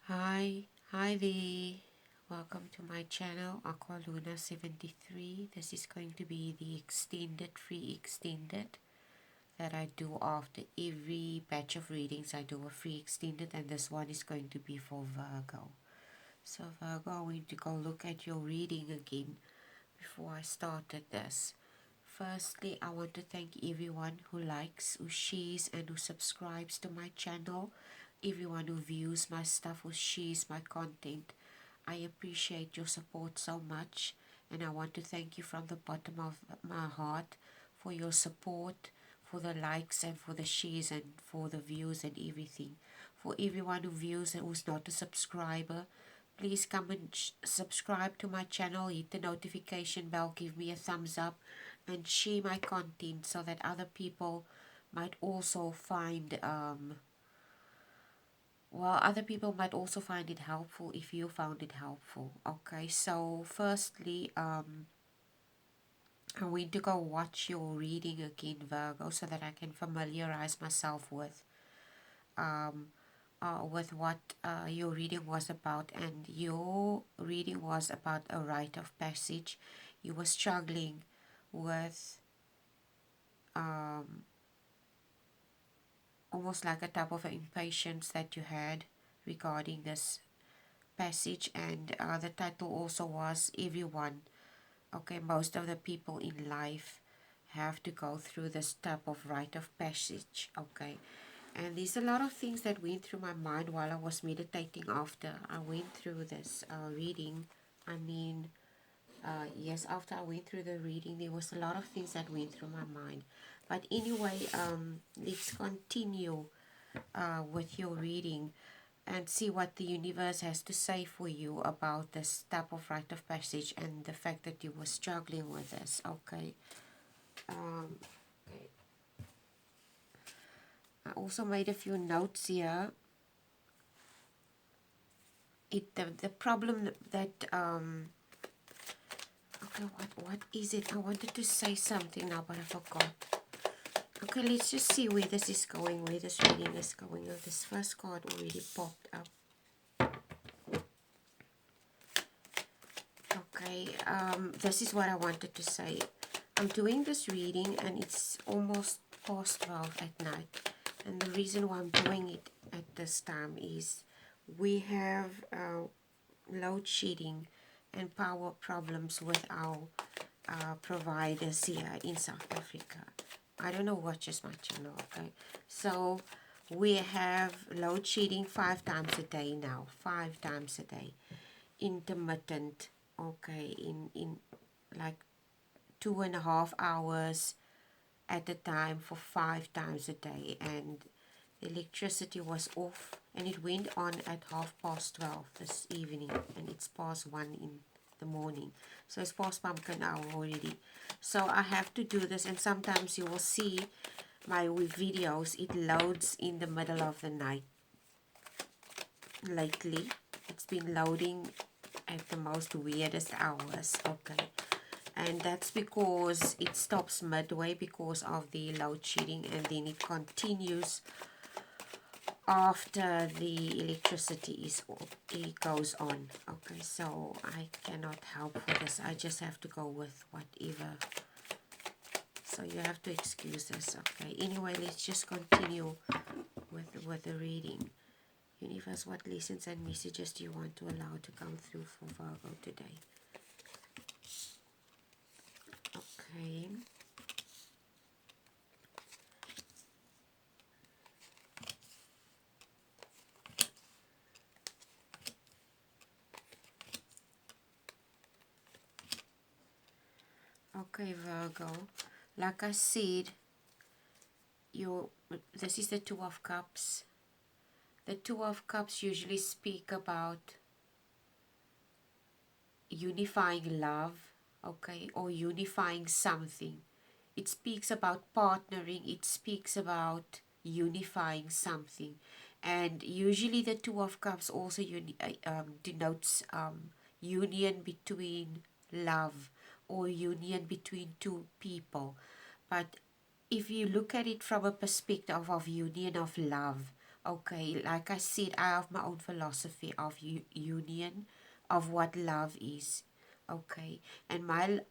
Hi there. Welcome to my channel, Aqua Luna 73. This is going to be the extended, free extended that I do after every batch of readings. I do a free extended, and this one is going to be for Virgo. So Virgo, I want to go look at your reading again before I started this. Firstly, I want to thank everyone who likes, who shares, and who subscribes to my channel. Everyone who views my stuff, who shares my content. I appreciate your support so much, and I want to thank you from the bottom of my heart for your support, for the likes and for the shares and for the views and everything. For everyone who views and who's not a subscriber, please come and subscribe to my channel, hit the notification bell, give me a thumbs up, and share my content so that other people might also find other people might also find it helpful if you found it helpful. Okay, so firstly, I'm going to go watch your reading again, Virgo, so that I can familiarize myself um, with what your reading was about. And your reading was about a rite of passage. You were struggling with um, almost like a type of impatience that you had regarding this passage, and the title also was everyone, okay, most of the people in life have to go through this type of rite of passage. Okay, and there's a lot of things that went through my mind while I was meditating after I went through this reading. I mean, yes, after I went through the reading, there was a lot of things that went through my mind. But anyway, let's continue with your reading and see what the universe has to say for you about this type of rite of passage and the fact that you were struggling with this. Okay. Okay. I also made a few notes here. The problem that okay, what is it? I wanted to say something now, but I forgot. Okay, let's just see where this is going, where this reading is going. Oh, this first card already popped up. Okay, this is what I wanted to say. I'm doing this reading and it's almost past 12 at night. And the reason why I'm doing it at this time is we have load shedding and power problems with our providers here in South Africa. I don't know what just my channel, okay? So we have load shedding 5 times a day now, 5 times a day. Intermittent, okay, in like 2.5 hours at a time for 5 times a day, and the electricity was off, and it went on at 12:30 this evening, and it's past 1 in the morning, so it's past pumpkin hour already. So I have to do this, and sometimes you will see my videos, it loads in the middle of the night. Lately it's been loading at the most weirdest hours, okay, and that's because it stops midway because of the load shedding, and then it continues after the electricity is off. It goes on. Okay, so I cannot help for this. I just have to go with whatever, so you have to excuse this. Okay, anyway, let's just continue with the reading. Universe, what lessons and messages do you want to allow to come through for Virgo today? Okay. Okay, Virgo. Like I said, this is the Two of Cups. The Two of Cups usually speak about unifying love, okay, or unifying something. It speaks about partnering, it speaks about unifying something. And usually the Two of Cups also denotes union between love, or union between two people. But if you look at it from a perspective of union of love, Okay, like I said, I have my own philosophy of union, of what love is. Okay, and my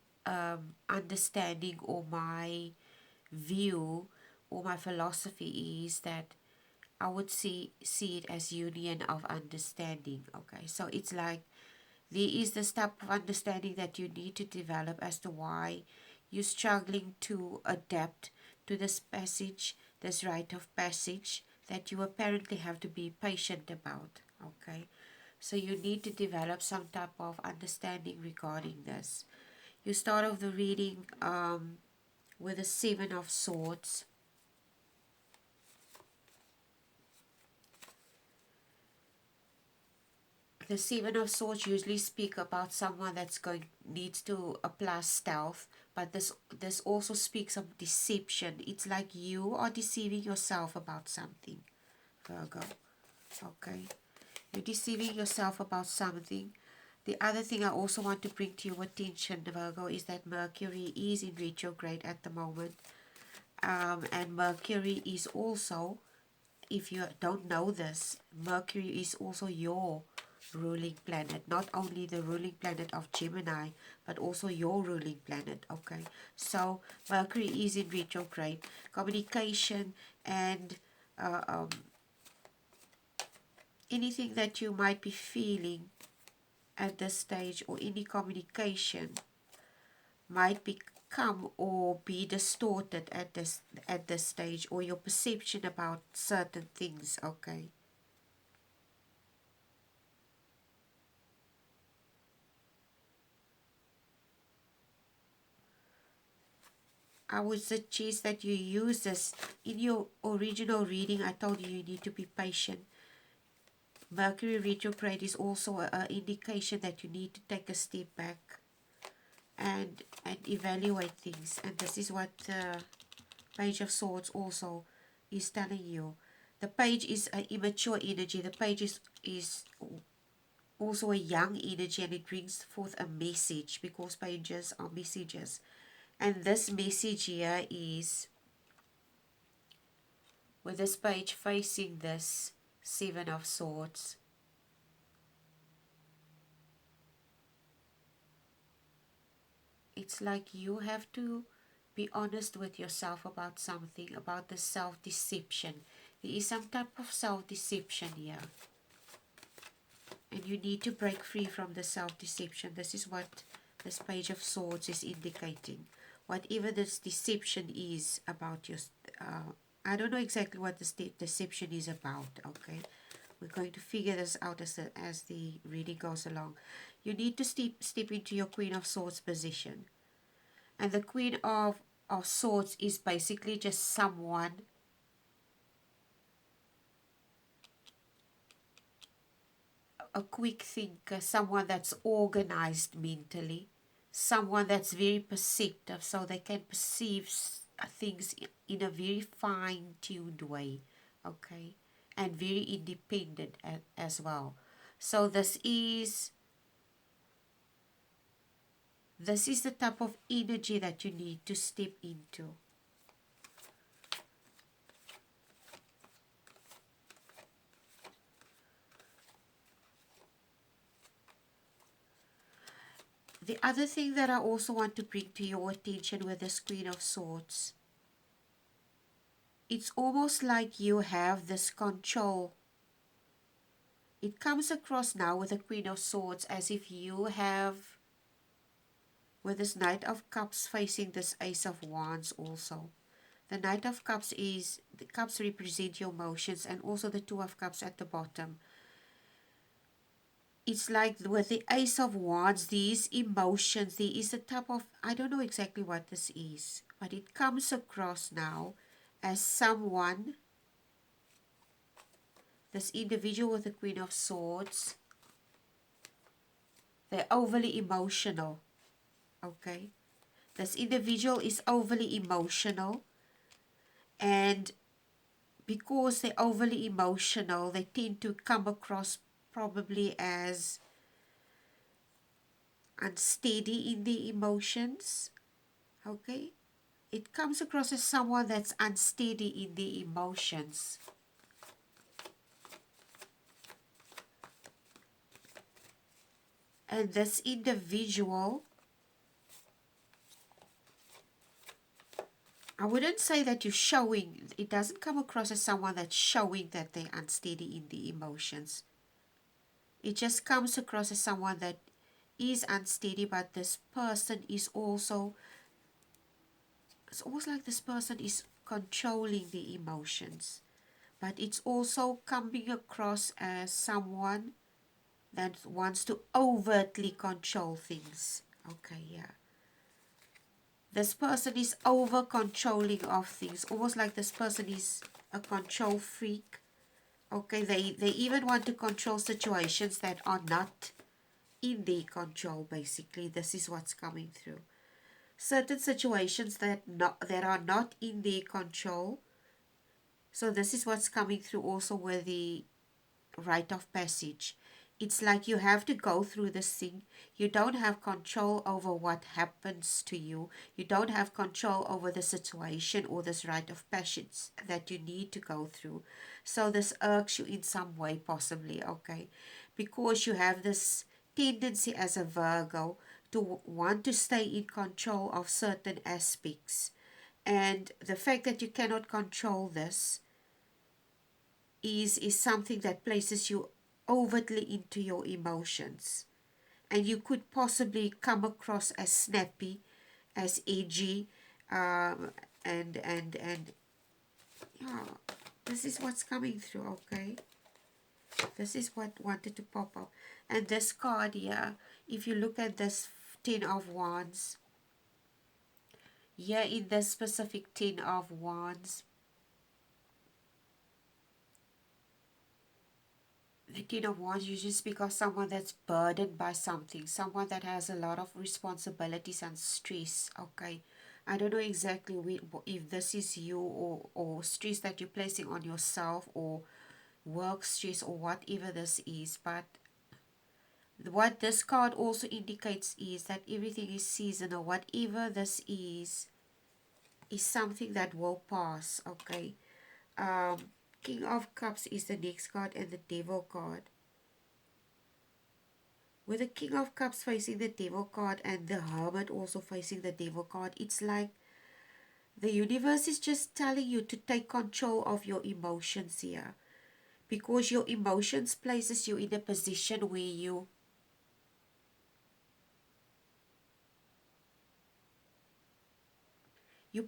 understanding or my view or my philosophy is that I would see it as union of understanding. Okay, so it's like there is this type of understanding that you need to develop as to why you're struggling to adapt to this passage, this rite of passage that you apparently have to be patient about. Okay, so you need to develop some type of understanding regarding this. You start off the reading with the Seven of Swords. The Seven of Swords usually speak about someone that's going needs to apply stealth, but this also speaks of deception. It's like you are deceiving yourself about something, Virgo. Okay, you're deceiving yourself about something. The other thing I also want to bring to your attention, Virgo, is that Mercury is in retrograde at the moment, and Mercury is also, if you don't know this, Mercury is also your ruling planet, not only the ruling planet of Gemini, but also your ruling planet. Okay, so Mercury is in retrograde. Communication and uh, um, anything that you might be feeling at this stage, or any communication might become or be distorted at this stage, or your perception about certain things. Okay, I would suggest that you use this in your original reading. I told you you need to be patient. Mercury retrograde is also an indication that you need to take a step back and evaluate things. And this is what the Page of Swords also is telling you. The page is an immature energy. The page is also a young energy, and it brings forth a message, because pages are messages. And this message here is, with this page facing this Seven of Swords, it's like you have to be honest with yourself about something, about the self-deception. There is some type of self-deception here, and you need to break free from the self-deception. This is what this Page of Swords is indicating. Whatever this deception is about your, I don't know exactly what this deception is about. Okay, we're going to figure this out as the reading goes along. You need to step into your Queen of Swords position. And the Queen of Swords is basically just someone, a quick thinker, someone that's organized mentally, someone that's very perceptive, so they can perceive things in a very fine-tuned way, okay, and very independent as well. So this is the type of energy that you need to step into. The other thing that I also want to bring to your attention with this Queen of Swords, it's almost like you have this control. It comes across now with the Queen of Swords as if you have, with this Knight of Cups facing this Ace of Wands also. The Knight of Cups is, the cups represent your emotions, and also the Two of Cups at the bottom. It's like with the Ace of Wands, these emotions, there is a type of, I don't know exactly what this is, but it comes across now as someone, this individual with the Queen of Swords, they're overly emotional, okay? This individual is overly emotional, and because they're overly emotional, they tend to come across probably as unsteady in the emotions, okay? It comes across as someone that's unsteady in the emotions. And this individual, I wouldn't say that you're showing, it doesn't come across as someone that's showing that they're unsteady in the emotions. It just comes across as someone that is unsteady, but this person is also, it's almost like this person is controlling the emotions. But it's also coming across as someone that wants to overtly control things. Okay, yeah. This person is over controlling of things, almost like this person is a control freak. Okay, they even want to control situations that are not in their control, basically. This is what's coming through. Certain situations that are not in their control. So this is what's coming through also with the rite of passage. It's like you have to go through this thing. You don't have control over what happens to you. You don't have control over the situation or this rite of passage that you need to go through. So this irks you in some way, possibly, okay? Because you have this tendency as a Virgo to want to stay in control of certain aspects. And the fact that you cannot control this is something that places you overtly into your emotions, and you could possibly come across as snappy, as edgy, um, and yeah, this is what's coming through. Okay, this is what wanted to pop up. And this card here, if you look at this 10 of Wands, here in this specific 10 of Wands, the Ten of Wands usually speak of someone that's burdened by something, someone that has a lot of responsibilities and stress. Okay, I don't know exactly if this is you, or stress that you're placing on yourself, or work stress, or whatever this is. But what this card also indicates is that everything is seasonal. Whatever this is something that will pass. Okay. Um, King of Cups is the next card, and the Devil card. With the King of Cups facing the Devil card and the Hermit also facing the Devil card, it's like the universe is just telling you to take control of your emotions here. Because your emotions places you in a position where you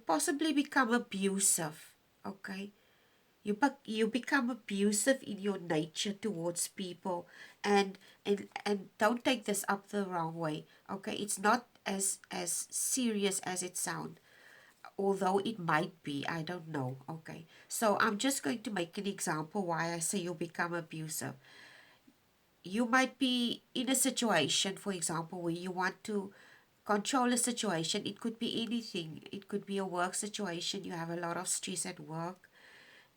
possibly become abusive. Okay? You become abusive in your nature towards people, and don't take this up the wrong way. Okay, it's not as serious as it sounds, although it might be, I don't know. Okay, so I'm just going to make an example why I say you become abusive. You might be in a situation, for example, where you want to control a situation. It could be anything. It could be a work situation. You have a lot of stress at work,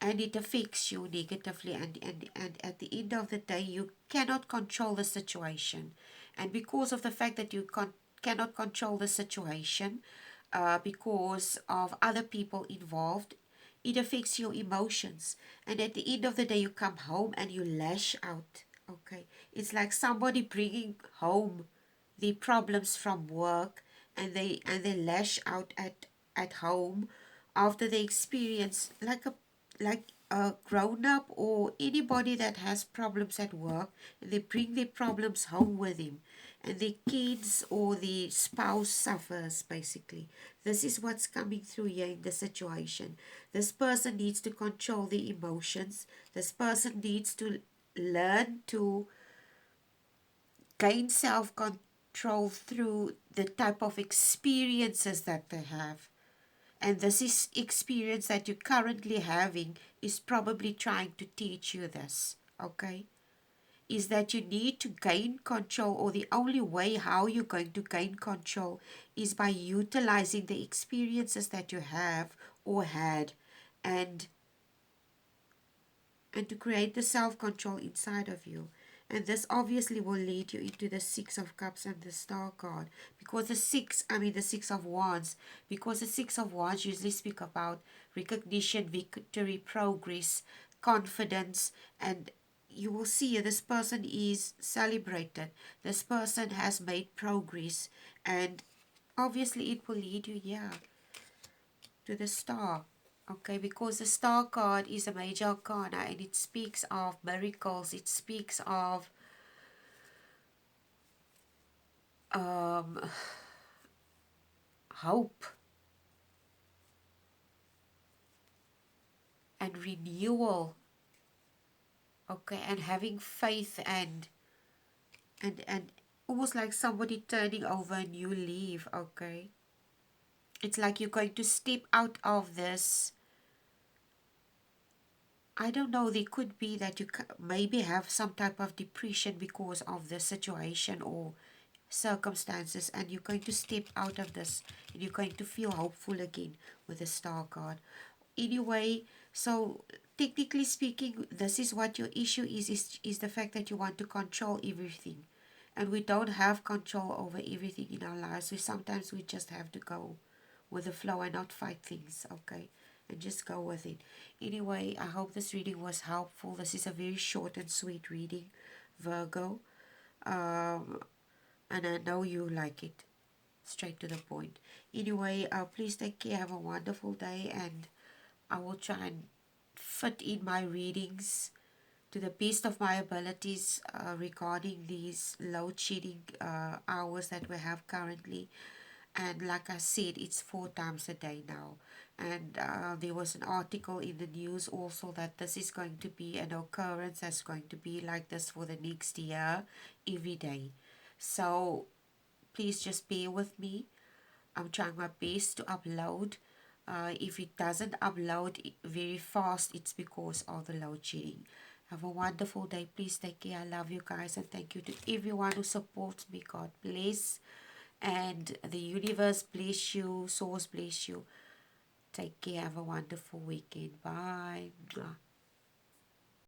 and it affects you negatively, and at the end of the day you cannot control the situation. And because of the fact that you cannot control the situation, because of other people involved, it affects your emotions. And at the end of the day, you come home and you lash out. Okay, it's like somebody bringing home the problems from work, and they lash out at home after they experience, like a grown up or anybody that has problems at work, and they bring their problems home with them, and the kids or the spouse suffers, basically. This is what's coming through here in the situation. This person needs to control the emotions. This person needs to learn to gain self-control through the type of experiences that they have. And this is experience that you're currently having is probably trying to teach you this. Okay, is that you need to gain control, or the only way how you're going to gain control is by utilizing the experiences that you have or had, and to create the self-control inside of you. And this obviously will lead you into the Six of Cups and the Star card. Because the Six of Wands. Because the Six of Wands usually speak about recognition, victory, progress, confidence, and you will see this person is celebrated. This person has made progress, and obviously it will lead you, yeah, to the star. Okay, because the star card is a major arcana and it speaks of miracles, it speaks of um, hope and renewal. Okay, and having faith and almost like somebody turning over a new leaf. Okay, it's like you're going to step out of this. I don't know, there could be that you maybe have some type of depression because of the situation or circumstances, and you're going to step out of this and you're going to feel hopeful again with the star card. Anyway, so technically speaking, this is what your issue is the fact that you want to control everything, and we don't have control over everything in our lives. So sometimes we just have to go with the flow and not fight things, okay, and just go with it. Anyway, I hope this reading was helpful. This is a very short and sweet reading, Virgo. um and I know you like it. Straight to the point. Anyway, please take care. Have a wonderful day, and I will try and fit in my readings to the best of my abilities regarding these load shedding hours that we have currently. And like I said, it's 4 times a day now. And there was an article in the news also that this is going to be an occurrence that's going to be like this for the next year, every day. So please just bear with me. I'm trying my best to upload. If it doesn't upload very fast, it's because of the load shedding. Have a wonderful day. Please take care. I love you guys, and thank you to everyone who supports me. God bless. And the universe bless you. Source bless you. Take care. Have a wonderful weekend. Bye.